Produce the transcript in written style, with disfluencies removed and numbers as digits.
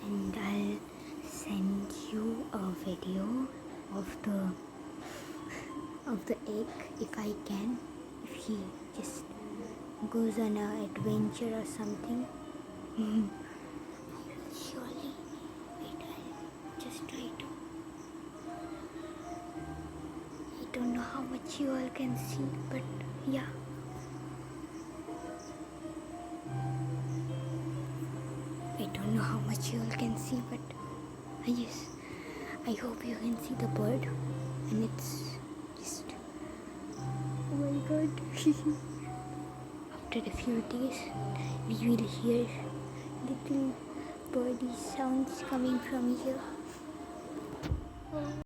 and I'll send you a video of the egg if I can, if he just goes on an adventure or something. Surely, wait, I'll just try to. I don't know how much you all can see, but yeah. I don't know how much you all can see, but yes, I hope you can see the bird, and it's just, oh my god. After a few days, we will hear little birdie sounds coming from here.